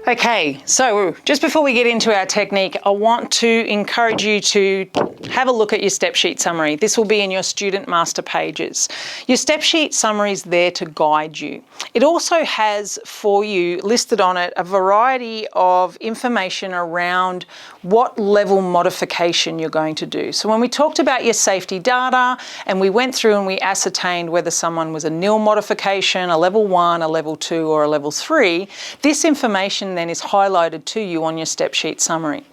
Okay, so just before we get into our technique, I want to encourage you to have a look at your step sheet summary. This will be in your student master pages. Your step sheet summary is there to guide you. It also has for you listed on it a variety of information around what level modification you're going to do. So when we talked about your safety data and we went through and we ascertained whether someone was a nil modification, a level 1, a level 2 or a level 3, this information then is highlighted to you on your step sheet summary.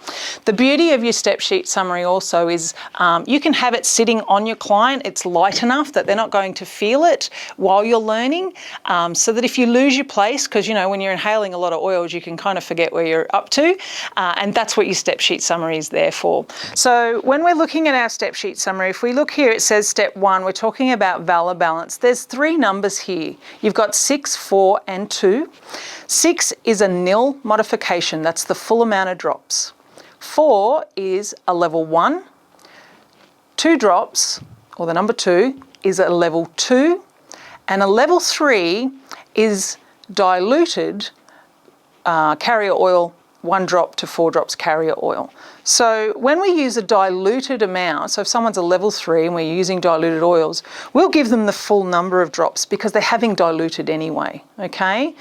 The beauty of your step sheet summary also is you can have it sitting on your client. It's light enough that they're not going to feel it while you're learning, so that if you lose your place, because you know when you're inhaling a lot of oils you can kind of forget where you're up to, and that's what your step sheet summary is there for. So when we're looking at our step sheet summary, if we look here, it says step 1, we're talking about valor balance. There's 3 numbers here. You've got 6, 4 and 2. 6 is a nil modification, that's the full amount of drops. 4 is a level 1. 2 drops, or the number 2, is a level 2. And a level 3 is diluted carrier oil, 1 drop to 4 drops carrier oil. So when we use a diluted amount, so if someone's a level 3 and we're using diluted oils, we'll give them the full number of drops because they're having diluted anyway, okay?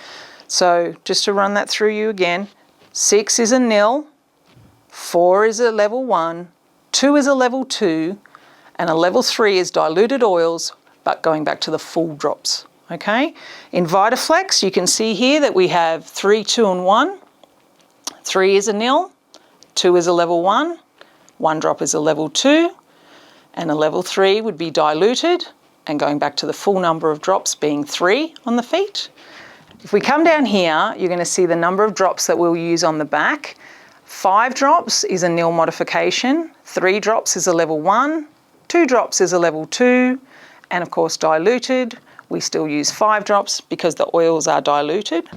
So just to run that through you again, 6 is a nil, 4 is a level 1, 2 is a level 2, and a level 3 is diluted oils, but going back to the full drops, okay? In VitaFlex, you can see here that we have 3, 2 and 1. 3 is a nil, 2 is a level 1, 1 drop is a level 2, and a level 3 would be diluted, and going back to the full number of drops being 3 on the feet. If we come down here, you're going to see the number of drops that we'll use on the back. 5 drops is a nil modification, 3 drops is a level 1, 2 drops is a level 2, and of course diluted, we still use 5 drops because the oils are diluted.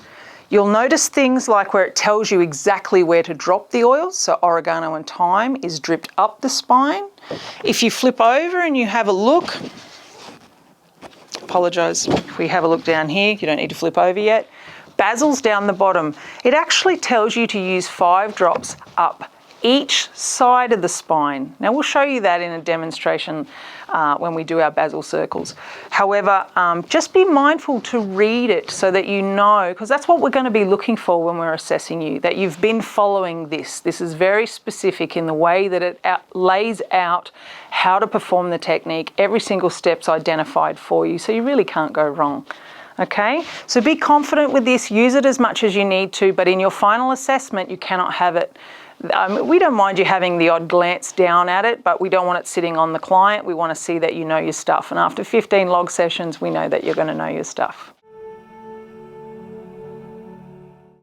You'll notice things like where it tells you exactly where to drop the oils, so oregano and thyme is dripped up the spine. If you flip over and you have a look, apologise, if we have a look down here, you don't need to flip over yet. Basil's down the bottom. It actually tells you to use 5 drops up each side of the spine. Now we'll show you that in a demonstration when we do our basil circles. However, just be mindful to read it so that you know, because that's what we're going to be looking for when we're assessing you, that you've been following this. This is very specific in the way that it lays out how to perform the technique. Every single step's identified for you, so you really can't go wrong. Okay, so be confident with this, use it as much as you need to, but in your final assessment, you cannot have it. We don't mind you having the odd glance down at it, but we don't want it sitting on the client. We want to see that you know your stuff. And after 15 log sessions, we know that you're going to know your stuff.